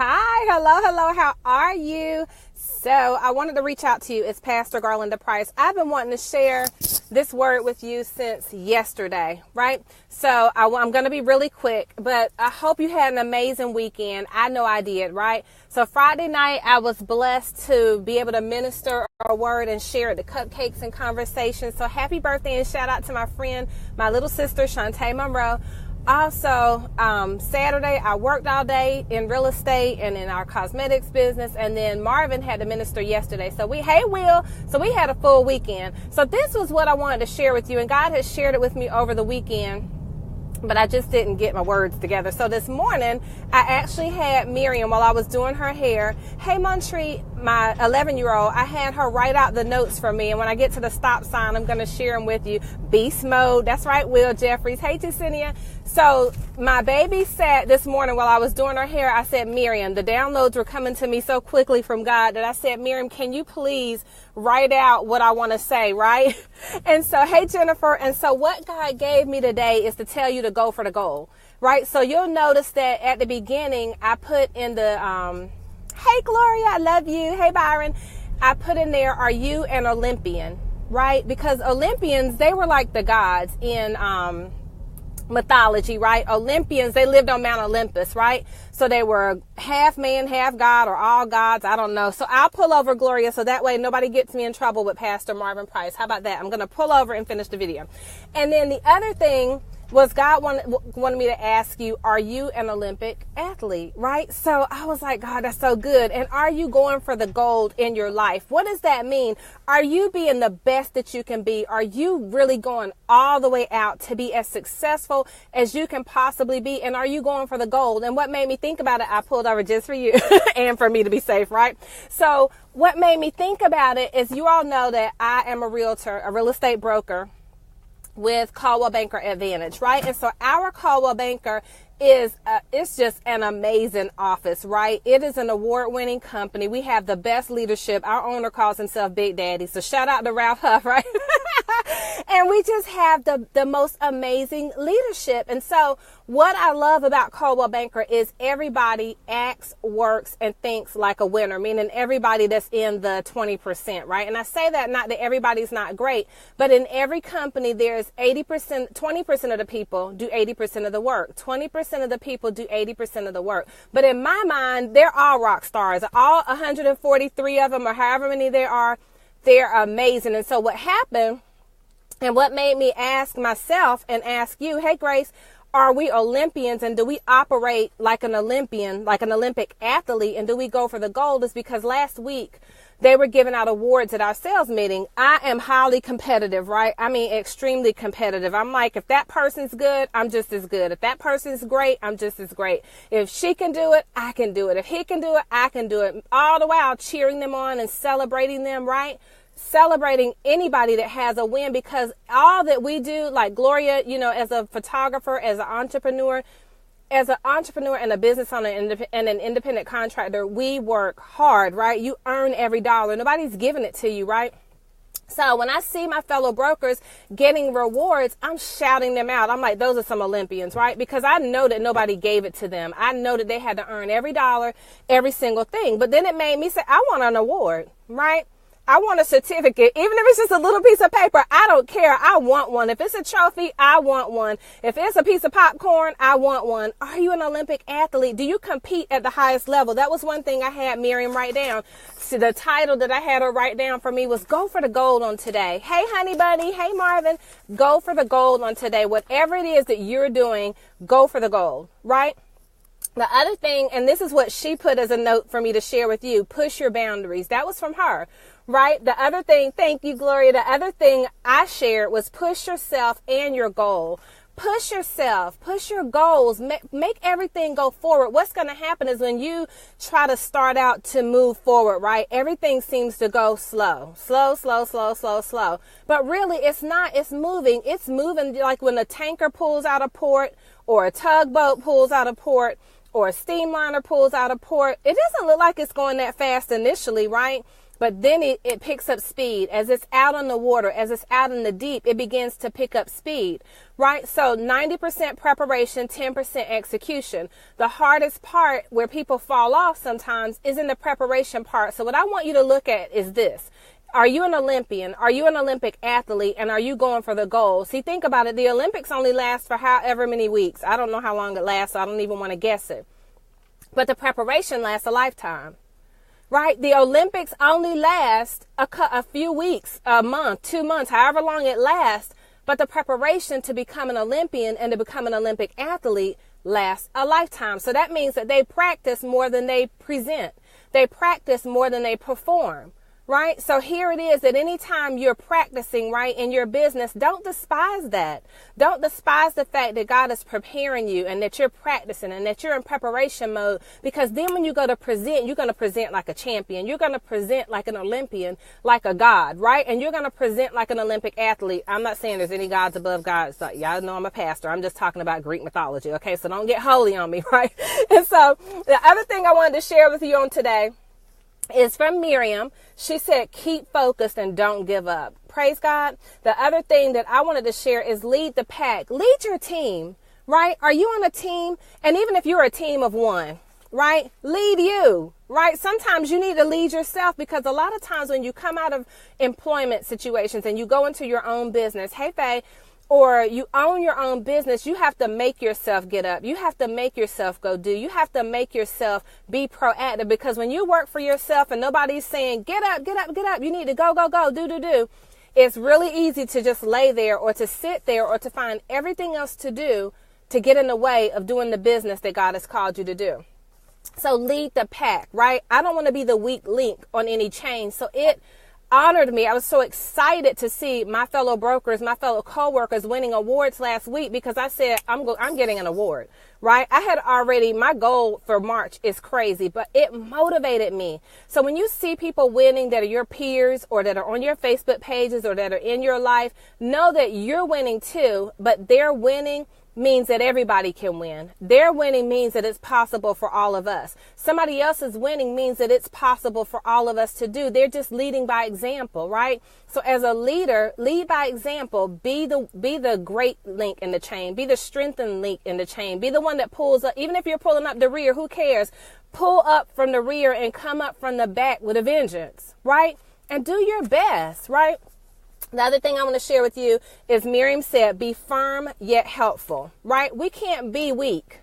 Hi, hello, how are you? So I wanted to reach out to you. It's Pastor Garlinda Price. I've been wanting to share this word with you since yesterday, right? So I'm going to be really quick, but I hope you had an amazing weekend. I know I did, right? So Friday night, I was blessed to be able to minister a word and share the cupcakes and conversations. So happy birthday and shout out to my friend, my little sister, Shantae Monroe. Also, Saturday, I worked all day in real estate and in our cosmetics business. And then Marvin had to minister yesterday. So we had a full weekend. So this was what I wanted to share with you. And God has shared it with me over the weekend, but I just didn't get my words together. So this morning, I actually had Miriam, while I was doing her hair, hey, Montreat, my 11-year-old, I had her write out the notes for me. And when I get to the stop sign, I'm going to share them with you. Beast mode. That's right, Will Jeffries. Hey, Jacinia. So my baby sat this morning while I was doing her hair. I said, Miriam, the downloads were coming to me so quickly from God that I said, Miriam, can you please write out what I want to say, right? And so, hey, Jennifer. And so what God gave me today is to tell you to go for the goal, right? So you'll notice that at the beginning, I put in the, hey, Gloria, I love you. Hey, Byron. I put in there, are you an Olympian, right? Because Olympians, they were like the gods in, mythology, right? Olympians, they lived on Mount Olympus, right? So they were half man, half God, or all gods. I don't know. So I'll pull over, Gloria, so that way nobody gets me in trouble with Pastor Marvin Price. How about that? I'm going to pull over and finish the video. And then the other thing was God wanted me to ask you, are you an Olympic athlete, right? So I was like, God, that's so good. And are you going for the gold in your life? What does that mean? Are you being the best that you can be? Are you really going all the way out to be as successful as you can possibly be? And are you going for the gold? And what made me think about it, I pulled over just for you and for me to be safe, right? So what made me think about it is, you all know that I am a realtor, a real estate broker with Coldwell Banker Advantage, right? And so our Coldwell Banker is it's just an amazing office, right? It is an award-winning company. We have the best leadership. Our owner calls himself Big Daddy. So shout out to Ralph Huff, right? And we just have the most amazing leadership. And so what I love about Coldwell Banker is everybody acts, works, and thinks like a winner, meaning everybody that's in the 20%, right? And I say that not that everybody's not great, but in every company, there's 80%, 20% of the people do 80% of the work. 20% of the people do 80% of the work. But in my mind, they're all rock stars. All 143 of them, or however many there are, they're amazing. And so what happened, and what made me ask myself and ask you, hey, Grace, are we Olympians, and do we operate like an Olympian, like an Olympic athlete, and do we go for the gold? Is because last week they were giving out awards at our sales meeting. I am highly competitive, right? I mean, extremely competitive. I'm like, if that person's good, I'm just as good. If that person's great, I'm just as great. If she can do it, I can do it. If he can do it, I can do it. All the while cheering them on and celebrating them, right? Celebrating anybody that has a win, because all that we do, like Gloria, you know, as a photographer, as an entrepreneur and a business owner and an independent contractor, we work hard, right? You earn every dollar. Nobody's giving it to you, right? So when I see my fellow brokers getting rewards, I'm shouting them out. I'm like, those are some Olympians, right? Because I know that nobody gave it to them. I know that they had to earn every dollar, every single thing. But then it made me say, I want an award, right? I want a certificate. Even if it's just a little piece of paper, I don't care. I want one. If it's a trophy, I want one. If it's a piece of popcorn, I want one. Are you an Olympic athlete? Do you compete at the highest level? That was one thing I had Miriam write down. So the title that I had her write down for me was Go for the Gold on Today. Hey, honey bunny. Hey, Marvin. Go for the gold on today. Whatever it is that you're doing, go for the gold, right? The other thing, and this is what she put as a note for me to share with you, push your boundaries. That was from her, right? The other thing, thank you, Gloria. The other thing I shared was push yourself and your goal. Push yourself, push your goals, make everything go forward. What's going to happen is when you try to start out to move forward, right? Everything seems to go slow. But really it's not, it's moving like when a tanker pulls out of port, or a tugboat pulls out of port, or a steamliner pulls out of port. It doesn't look like it's going that fast initially, right? but then it picks up speed. As it's out on the water, as it's out in the deep, it begins to pick up speed, right? So 90% preparation, 10% execution. The hardest part where people fall off sometimes is in the preparation part. So what I want you to look at is this. Are you an Olympian? Are you an Olympic athlete? And are you going for the goal? See, think about it. The Olympics only last for however many weeks. I don't know how long it lasts, so I don't even want to guess it. But the preparation lasts a lifetime, right? The Olympics only last a few weeks, a month, 2 months, however long it lasts. But the preparation to become an Olympian and to become an Olympic athlete lasts a lifetime. So that means that they practice more than they present. They practice more than they perform. Right? So here it is that anytime you're practicing, right, in your business, don't despise that. Don't despise the fact that God is preparing you and that you're practicing and that you're in preparation mode, because then when you go to present, you're going to present like a champion. You're going to present like an Olympian, like a God, right? And you're going to present like an Olympic athlete. I'm not saying there's any gods above God. So y'all know I'm a pastor. I'm just talking about Greek mythology. Okay. So don't get holy on me, right? And so the other thing I wanted to share with you on today is from Miriam. She said, keep focused and don't give up. Praise God. The other thing that I wanted to share is lead the pack. Lead your team, right? Are you on a team? And even if you're a team of one, right? Lead you, right? Sometimes you need to lead yourself, because a lot of times when you come out of employment situations and you go into your own business, hey, Faye, or you own your own business, you have to make yourself get up. You have to make yourself go do. You have to make yourself be proactive, because when you work for yourself and nobody's saying, get up, get up, get up, you need to go, go, go, do. It's really easy to just lay there or to sit there or to find everything else to do to get in the way of doing the business that God has called you to do. So lead the pack, right? I don't want to be the weak link on any chain. So it honored me. I was so excited to see my fellow brokers, my fellow coworkers winning awards last week, because I said, I'm getting an award, right? I had already, my goal for March is crazy, but it motivated me. So when you see people winning that are your peers or that are on your Facebook pages or that are in your life, know that you're winning too, but they're winning means that everybody can win. Their winning means that it's possible for all of us. Somebody else's winning means that it's possible for all of us to do. They're just leading by example, right? So as a leader, lead by example. Be the great link in the chain. Be the strengthened link in the chain. Be the one that pulls up. Even if you're pulling up the rear, who cares? Pull up from the rear and come up from the back with a vengeance, right? And do your best, right? The other thing I want to share with you is Miriam said, be firm yet helpful, right? We can't be weak,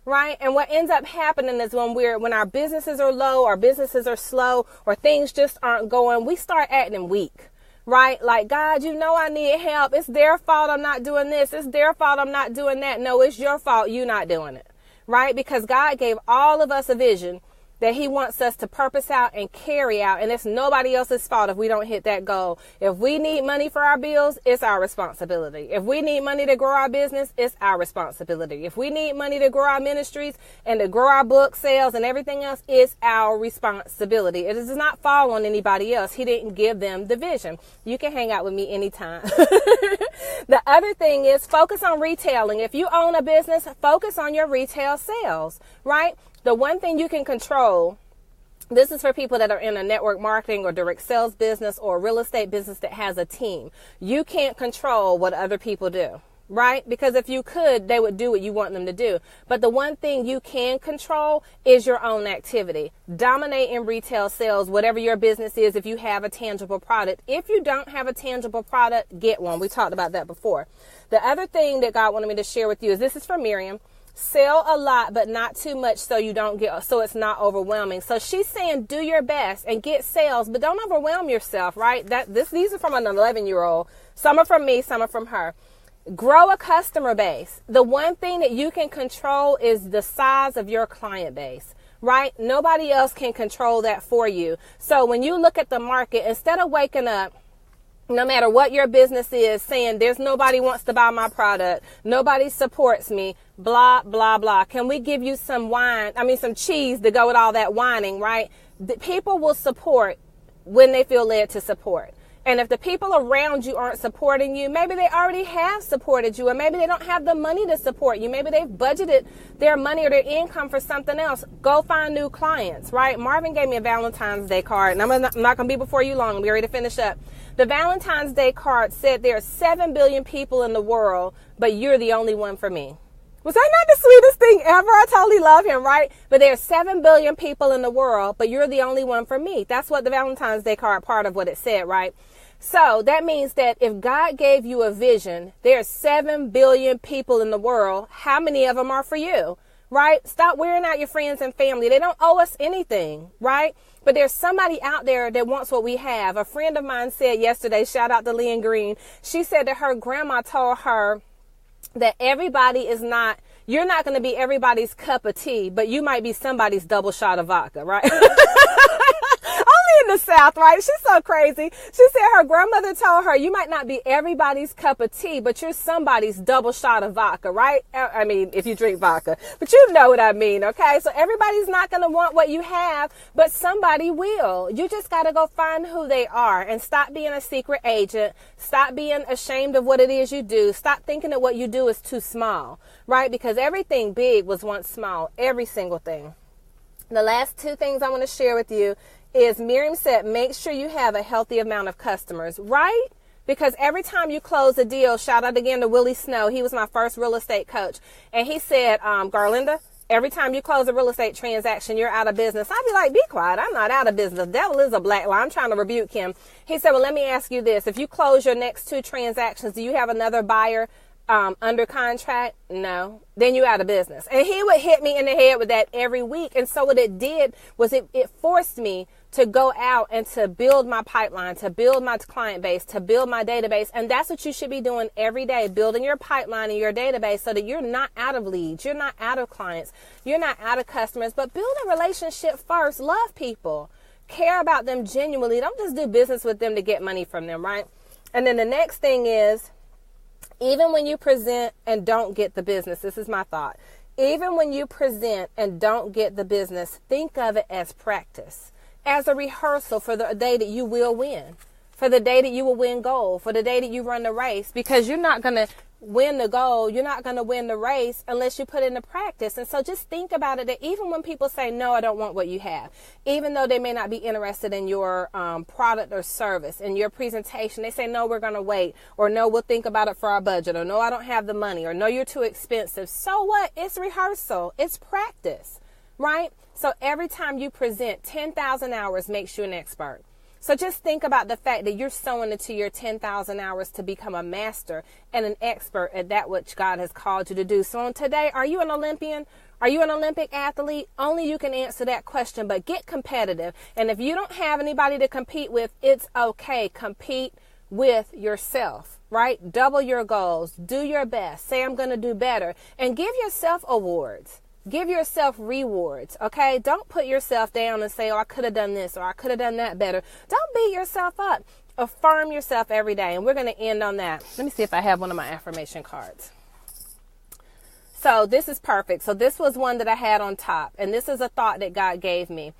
right? And what ends up happening is when our businesses are low, our businesses are slow, or things just aren't going, we start acting weak, right? Like, God, you know I need help. It's their fault I'm not doing this. It's their fault I'm not doing that. No, it's your fault you not doing it, right? Because God gave all of us a vision that he wants us to purpose out and carry out. And it's nobody else's fault if we don't hit that goal. If we need money for our bills, it's our responsibility. If we need money to grow our business, it's our responsibility. If we need money to grow our ministries and to grow our book sales and everything else, it's our responsibility. It does not fall on anybody else. He didn't give them the vision. You can hang out with me anytime. The other thing is focus on retailing. If you own a business, focus on your retail sales, right? The one thing you can control, this is for people that are in a network marketing or direct sales business or a real estate business that has a team. You can't control what other people do, right? Because if you could, they would do what you want them to do. But the one thing you can control is your own activity. Dominate in retail sales, whatever your business is, if you have a tangible product. If you don't have a tangible product, get one. We talked about that before. The other thing that God wanted me to share with you is, this is from Miriam. Sell a lot, but not too much so it's not overwhelming. So she's saying do your best and get sales, but don't overwhelm yourself, right? These are from an 11-year-old. Some are from me, some are from her. Grow a customer base. The one thing that you can control is the size of your client base, right? Nobody else can control that for you. So when you look at the market, instead of waking up, no matter what your business is, saying there's nobody wants to buy my product, nobody supports me, blah, blah, blah. Can we give you some cheese to go with all that whining, right? The people will support when they feel led to support. And if the people around you aren't supporting you, maybe they already have supported you, or maybe they don't have the money to support you. Maybe they've budgeted their money or their income for something else. Go find new clients, right? Marvin gave me a Valentine's Day card, and I'm not going to be before you long. We're ready to finish up. The Valentine's Day card said there are 7 billion people in the world, but you're the only one for me. Was that not the sweetest thing ever? I totally love him, right? But there are 7 billion people in the world, but you're the only one for me. That's what the Valentine's Day card, part of what it said, right? So that means that if God gave you a vision, there are 7 billion people in the world. How many of them are for you, right? Stop wearing out your friends and family. They don't owe us anything, right? But there's somebody out there that wants what we have. A friend of mine said yesterday, shout out to Leanne Green. She said that her grandma told her that you're not going to be everybody's cup of tea, but you might be somebody's double shot of vodka, right? Only in the South, right? She's so crazy. She said her grandmother told her, you might not be everybody's cup of tea, but you're somebody's double shot of vodka, right? I mean, if you drink vodka, but you know what I mean, okay? So everybody's not going to want what you have, but somebody will. You just got to go find who they are and stop being a secret agent. Stop being ashamed of what it is you do. Stop thinking that what you do is too small, right? Because everything big was once small, every single thing. The last 2 things I want to share with you is Miriam said, make sure you have a healthy amount of customers, right? Because every time you close a deal, shout out again to Willie Snow. He was my first real estate coach. And he said, Garlinda, every time you close a real estate transaction, you're out of business. I'd be like, be quiet. I'm not out of business. The devil is a black lie. I'm trying to rebuke him. He said, well, let me ask you this. If you close your next 2 transactions, do you have another buyer under contract? No. Then you out of business. And he would hit me in the head with that every week. And so what it did was it forced me to go out and to build my pipeline, to build my client base, to build my database. And that's what you should be doing every day, building your pipeline and your database so that you're not out of leads, you're not out of clients, you're not out of customers, but build a relationship first. Love people, care about them genuinely. Don't just do business with them to get money from them, right? And then the next thing is, even when you present and don't get the business, this is my thought. Even when you present and don't get the business, think of it as practice, as a rehearsal for the day that you will win, for the day that you will win gold, for the day that you run the race, because you're not going to win the goal. You're not going to win the race unless you put into practice. And so just think about it, that even when people say, no, I don't want what you have, even though they may not be interested in your product or service, in your presentation, they say, no, we're going to wait, or no, we'll think about it for our budget, or no, I don't have the money, or no, you're too expensive. So what? It's rehearsal. It's practice, right? So every time you present, 10,000 hours makes you an expert. So just think about the fact that you're sowing into your 10,000 hours to become a master and an expert at that which God has called you to do. So on today, are you an Olympian? Are you an Olympic athlete? Only you can answer that question, but get competitive. And if you don't have anybody to compete with, it's okay. Compete with yourself, right? Double your goals. Do your best. Say, I'm going to do better. And give yourself awards. Give yourself rewards, okay? Don't put yourself down and say, oh, I could have done this or I could have done that better. Don't beat yourself up. Affirm yourself every day. And we're going to end on that. Let me see if I have one of my affirmation cards. So this is perfect. So this was one that I had on top. And this is a thought that God gave me.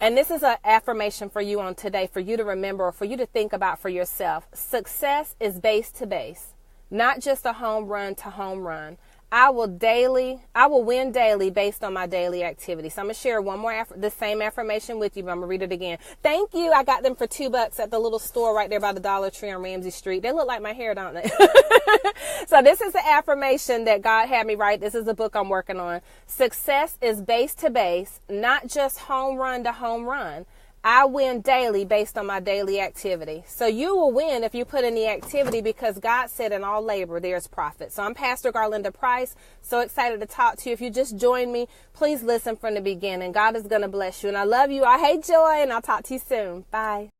And this is an affirmation for you on today, for you to remember, or for you to think about for yourself. Success is base to base, not just a home run to home run. I will win daily based on my daily activity. So I'm going to share one more, the same affirmation with you, but I'm going to read it again. Thank you. I got them for $2 at the little store right there by the Dollar Tree on Ramsey Street. They look like my hair, don't they? So this is the affirmation that God had me write. This is the book I'm working on. Success is base to base, not just home run to home run. I win daily based on my daily activity. So you will win if you put in the activity, because God said in all labor there's profit. So I'm Pastor Garlinda Price. So excited to talk to you. If you just joined me, please listen from the beginning. God is going to bless you. And I love you. I hate joy. And I'll talk to you soon. Bye.